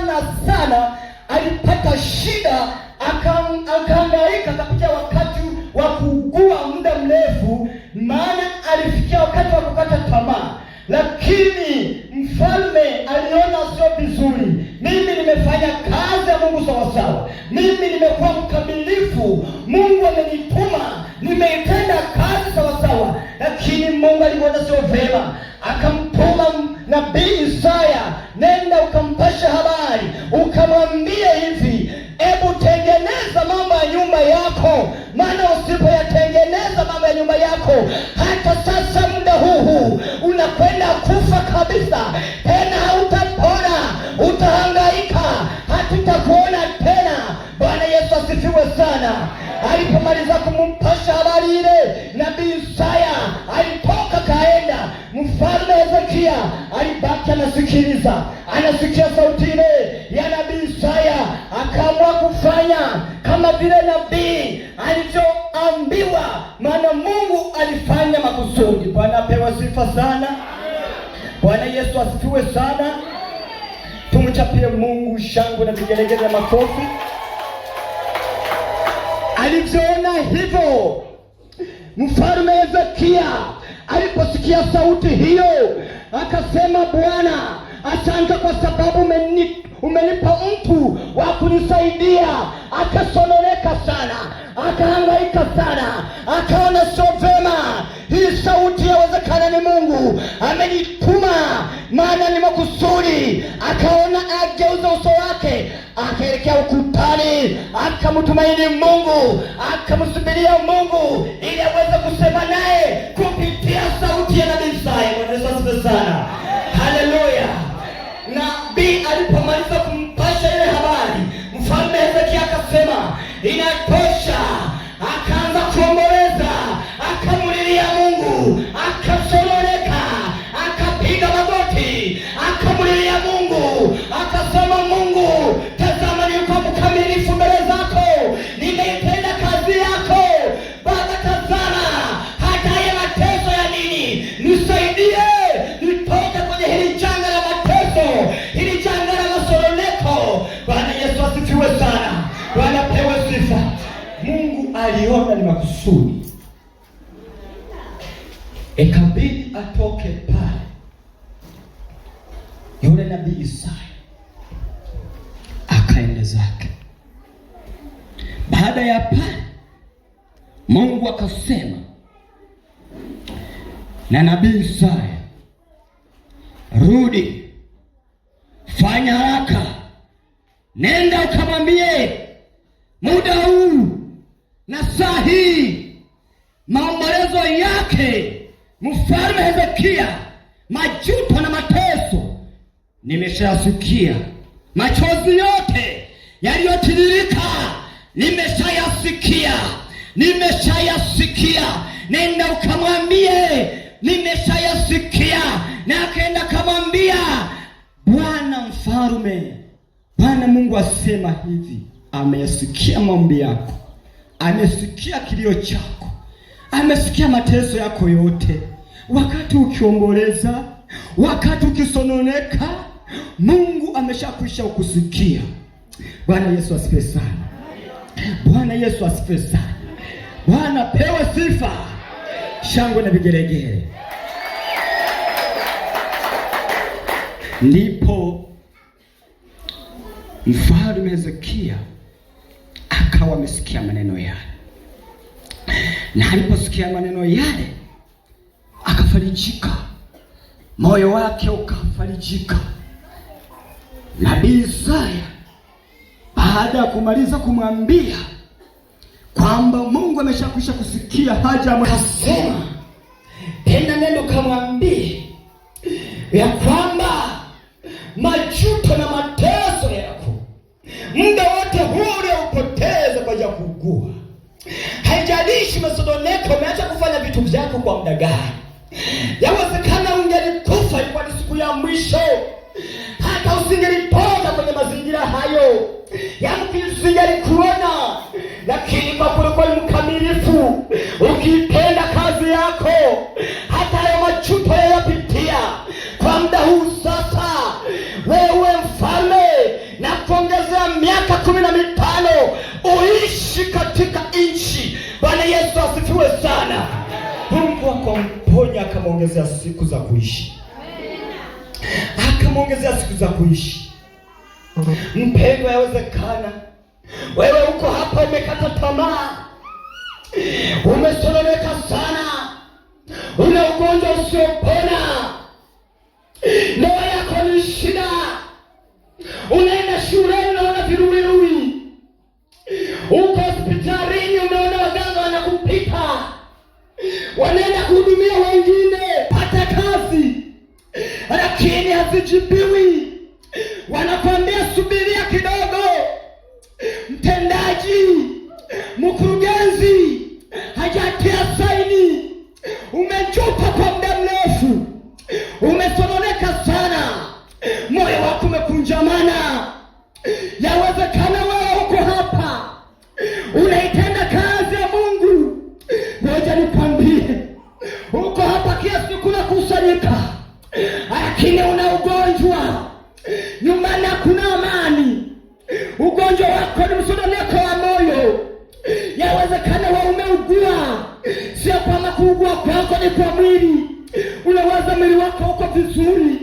sana sana, alipata shida, akahangaika, akapitia wakati wa kuugua muda mrefu, maana alifikia wakati wa kukata tamaa. Lakini mfalme aliona sio vizuri, mimi nimefanya kazi ya Mungu sawasawa, mimi nimekuwa mkamilifu, Mungu amenituma, nimeitenda kazi sawasawa. Lakini Mungu aliona sio vema, akamtuma nabii Isaya, nenda ukampasha habari, ukamwambia hivi, hebu tengeneza mambo ya nyumba yako, maana usipoyatengeneza mambo ya nyumba yako, hata sasa muda huu unakwenda kufa kabisa, tena hautapona, utahangaika, hatutakuona tena. Bwana Yesu asifiwe sana. Alipomaliza kumpasha habari ile, nabii Isaya alitoka kaenda. Mfalme Hezekia alibaki anasikiliza, anasikia sauti ile ya nabii Isaya, akaamua kufanya kama vile nabii alivyoambiwa, maana Mungu alifanya makusudi. Bwana apewe sifa sana. Bwana Yesu asifiwe sana. Tumchapie Mungu shangwe na vigelegele na makofi. Alivyoona hivyo, mfalme Hezekia aliposikia sauti hiyo, akasema, Bwana, asante kwa sababu umenipa mtu wa kunisaidia. Akasononeka sana, akahangaika sana, akaona sio vema, hii sauti yawezekana ni Mungu amenituma, maana ni makusudi. Akaona ageuza uso wake, akaelekea ukutani, akamtumaini Mungu, akamsubiria Mungu ili aweze kusema naye kupitia sauti ya nabii Isaya. Bwana Yesu asifiwe sana. Haleluya. Nabii alipomaliza kumpasha ile habari, mfalme Hezekia akasema, inatosha. Akaanza kuomboleza, akamulilia Mungu, akasononeka, akapiga magoti, akamulilia Mungu, akasema, Mungu, tazama nilikuwa mkamilifu mbele zako, nimeitenda kazi yako. Baba, tazama hata haya mateso ya nini, nisaidie nitoke kwenye hili janga la mateso, hili janga la masononeko. Bwana Yesu asifiwe sana. Bwana pewe sifa. Mungu aliona ni makusudi, ikabidi atoke pale. Yule nabii Isaya akaenda zake. Baada ya pale, Mungu akasema na nabii Isaya, rudi, fanya haraka, nenda ukamwambie muda huu na saa hii maombolezo yake mfalme Hezekia, majuto na mateso nimeshayasikia, machozi yote yaliyotiririka nimeshayasikia. Nenda ukamwambie nimeshayasikia. Na akaenda kamwambia, Bwana mfalme, Bwana Mungu asema hivi, amesikia maombi yako, amesikia kilio chako, amesikia mateso yako yote. Wakati ukiomboleza, wakati ukisononeka, Mungu ameshakwisha kukusikia. Bwana Yesu asifiwe sana. Bwana Yesu asifiwe sana. Bwana pewe sifa, shangwe na vigelegele. Ndipo mfalme Hezekia akawa amesikia maneno yale, na aliposikia maneno yale akafarijika, moyo wake ukafarijika. Nabii Isaya baada ya kumaliza kumwambia kwamba Mungu ameshakwisha kusikia haja, akasema tena, nenda kamwambie ya kwamba majuto na mateso yako, muda wote huo ulioupoteza kwa ya kuugua, haijalishi masononeko, umeacha kufanya vitu vyako kwa muda gani. Yawezekana ungelikufa, ilikuwa ni siku ya mwisho, hata usingelitoka kwenye mazingira hayo, yamkini usingelikuona, lakini kwa kuwa ni mkamilifu, ukipenda kazi yako, hata hayo majuto yayapitia kwa muda huu. Sasa wewe mfalme kuongezea miaka 15 uishi katika nchi. Bwana Yesu asifiwe sana. Mungu akamponya, akamwongezea siku za kuishi, akamwongezea siku za kuishi. Mpendwa, yawezekana wewe uko hapa umekata tamaa, umesononeka sana, una ugonjwa usiopona, ndoa yako ni shida, unaenda shuleni unaona viruwiruwi, uko hospitalini unaona waganga wanakupita, wanaenda kuhudumia wengine, pata kazi lakini hazijibiwi, wanakwambia subiria kidogo, mtendaji, mkurugenzi hajatia saini, umejuta kwa muda mrefu, umesononeka sana, moyo wako umekunjamana. Yawezekana wewe uko hapa unaitenda kazi ya Mungu. Ngoja nikwambie, uko hapa kiasi kuna kusanyika, lakini una ugonjwa, nyumbani hakuna amani. Ugonjwa wako ni msononeko wa moyo. Yawezekana wewe umeugua, sio kwamba kuugua kwako ni kwa mwili. Unawaza mwili wako uko vizuri,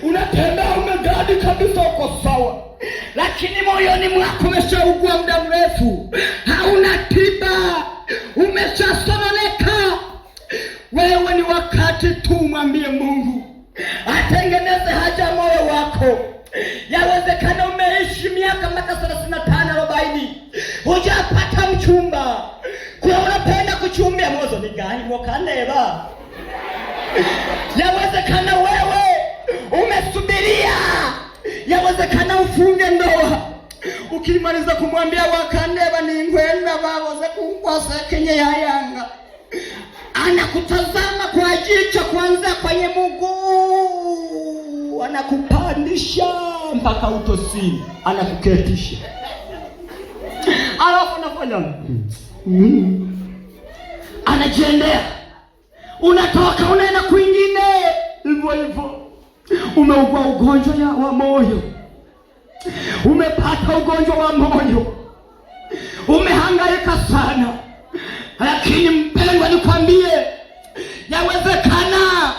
unatembea umegadi kabisa, uko sawa, lakini moyoni mwako umeshaugua muda mrefu, hauna tiba, umeshasononeka. Wewe ni wakati tu mwambie Mungu atengeneze haja moyo wako. Yawezekana umeishi miaka mpaka 35-40 hujapata mchumba. Kwa unapenda kuchumbia mwanzo ni gani mwakaleba? Yawezekana wewe umesubiria, yawezekana ufunge ndoa, ukimaliza kumwambia wakaneba ni ngwenda babo za kukwasa kenye yanga, anakutazama kwa jicho kwanza kwenye mguu, anakupandisha mpaka utosini, anakuketisha, alafu anafanya anajiendea, unatoka unaenda kwingine hivyo hivyo. Umeugua ugonjwa wa moyo, umepata ugonjwa wa moyo, umehangaika sana, lakini mpendwa, nikwambie, yawezekana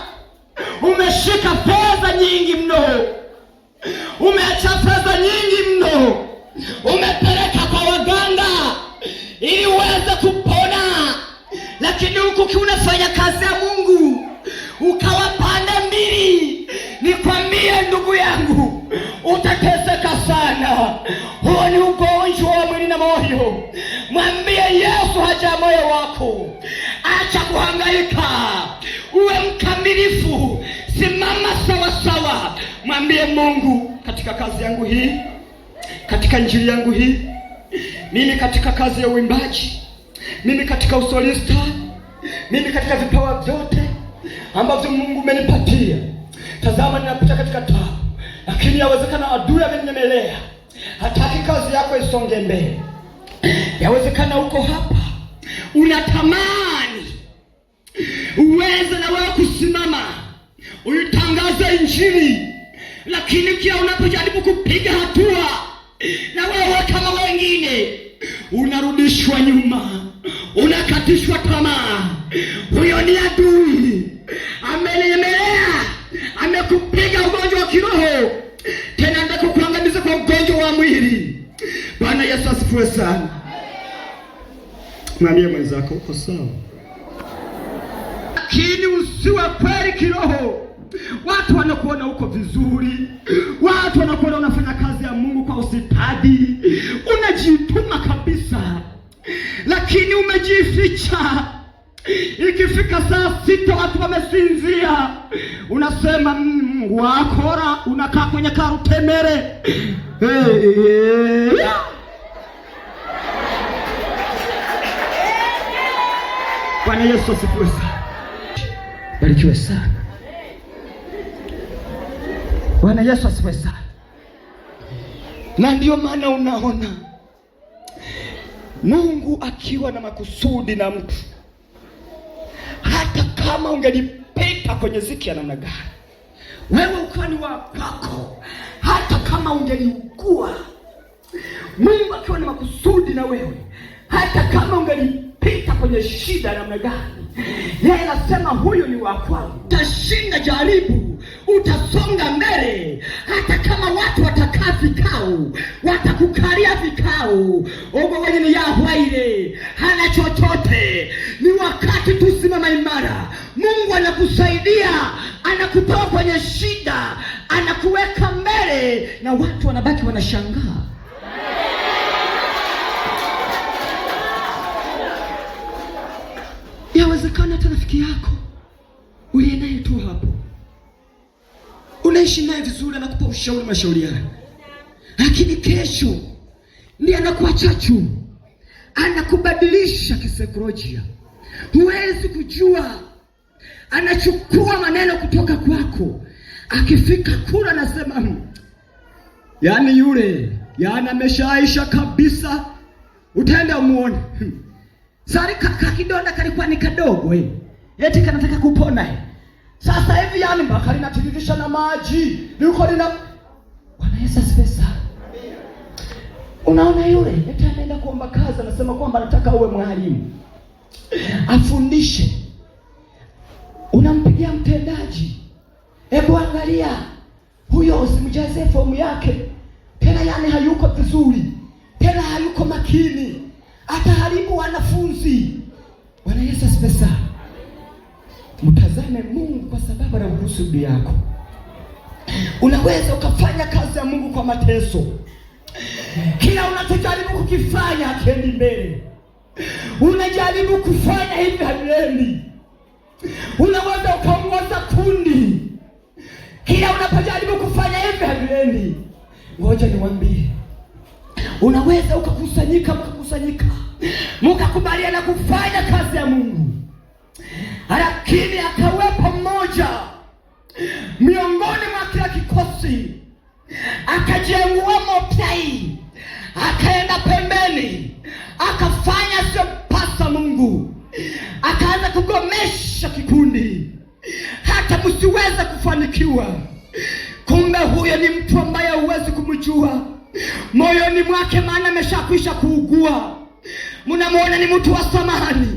umeshika fedha nyingi mno, umeacha fedha nyingi mno, umepeleka kwa waganga ili uweze kupona, lakini huku unafanya kazi ya Mungu ukawa pande mbili. Nikwambie ndugu yangu, utateseka sana. Huo ni ugonjwa wa mwili na moyo. Mwambie Yesu haja moyo wako, acha kuhangaika, uwe mkamilifu, simama sawa sawa. Mwambie Mungu, katika kazi yangu hii, katika injili yangu hii, mimi katika kazi ya uimbaji, mimi katika usolista, mimi katika vipawa vyote ambavyo Mungu umenipatia, tazama ninapita katika taabu, lakini yawezekana adui amenyemelea, hataki kazi yako isonge mbele. Yawezekana uko hapa unatamani uweze na wewe kusimama uitangaze injili, lakini kia unapojaribu kupiga hatua na wewe kama wengine, unarudishwa nyuma, unakatishwa tamaa. Huyo ni adui, amenyemelea, amekupiga ugonjwa wa kiroho, tena ndio kukuangamiza kwa ugonjwa wa mwili. Bwana Yesu asifiwe sana. Mwambie mwenzako uko sawa, lakini usiwe kweli kiroho. Watu wanakuona uko vizuri, watu wanakuona unafanya kazi ya Mungu kwa ustadi, unajituma kabisa, lakini umejificha. Ikifika saa 6 watu wamesinzia, unasema wakora, unakaa kwenye karutemere. Bwana Yesu asifiwe sana. Barikiwe sana. Bwana Yesu asifiwe sana. Na ndio maana unaona Mungu akiwa na makusudi na mtu, hata kama ungelipita kwenye ziki ya namna gani, wewe ukiwa ni wa kwako, hata kama ungeliugua Mungu akiwa na makusudi na wewe, hata kama ungelipita kwenye shida namna gani, yeye anasema huyu ni wa kwangu. Utashinda jaribu, utasonga mbele, hata kama watu watakaa vikao, watakukalia vikao, wewe ni Yahweh, hana chochote. Ni wakati tusimama imara. Mungu anakusaidia, anakutoa kwenye shida, anakuweka mbele, na watu wanabaki wanashangaa. Yawezekana hata rafiki yako uliye naye tu hapo, unaishi naye vizuri, anakupa ushauri, mashauriano, lakini kesho ndiye anakuwa chachu, anakubadilisha kisaikolojia. Huwezi kujua, anachukua maneno kutoka kwako, akifika kula anasema yaani yule ameshaisha kabisa, utaenda umuone. Sari kidonda kalikuwa ni kadogo eti kanataka kupona sasa hivi, yani mpaka linatiririsha na maji liko lina. Bwana Yesu asifiwe sana. Unaona yule eti anaenda kuomba kazi, anasema kwamba anataka uwe mwalimu afundishe. Unampigia mtendaji, hebu angalia huyo, usimjaze fomu yake tena, yani hayuko vizuri tena, hayuko makini, ataharibu wanafunzi. Bwana Yesu asifiwe sana. Mtazame Mungu kwa sababu ana kusudi yako. Unaweza ukafanya kazi ya Mungu kwa mateso. Kila unachojaribu kukifanya hakiendi mbele. Unajaribu kufanya hivi haiendi. Unaweza ukaongoza kundi. Kila unapojaribu kufanya hivi haiendi. Ngoja niwaambie, unaweza ukakusanyika, mkakubaliana kufanya kazi ya Mungu, lakini akawepo mmoja miongoni mwa kila kikosi akajengua motai, akaenda pembeni, akafanya siyopasa Mungu, akaanza kugomesha kikundi hata msiweza kufanikiwa. Kumbe huyo ni mtu ambaye huwezi kumjua moyoni mwake, maana ameshakwisha kuugua. Mnamuona ni mtu wa samahani,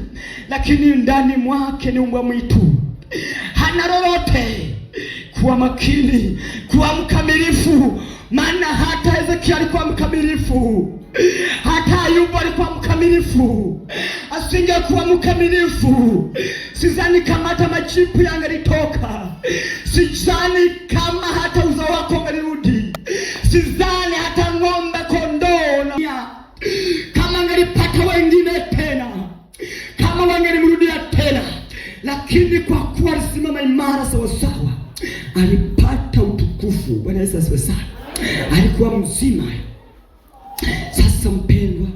lakini ndani mwake ni mbwa mwitu, hana lolote. Kuwa makini, kuwa mkamilifu, maana hata Ezekiel alikuwa mkamilifu, hata Ayubu alikuwa mkamilifu. Asingekuwa mkamilifu, sidhani kama hata majipu yangelitoka, sidhani kama hata uzao wako ungerudi, sidhani hata ng'ombe, kondoo na kama angelipata wengine tena, kama wangelimrudia tena. Lakini kwa kuwa alisimama imara sawa sawa, alipata utukufu. Bwana Yesu asifiwe sana. Alikuwa mzima. Sasa mpendwa,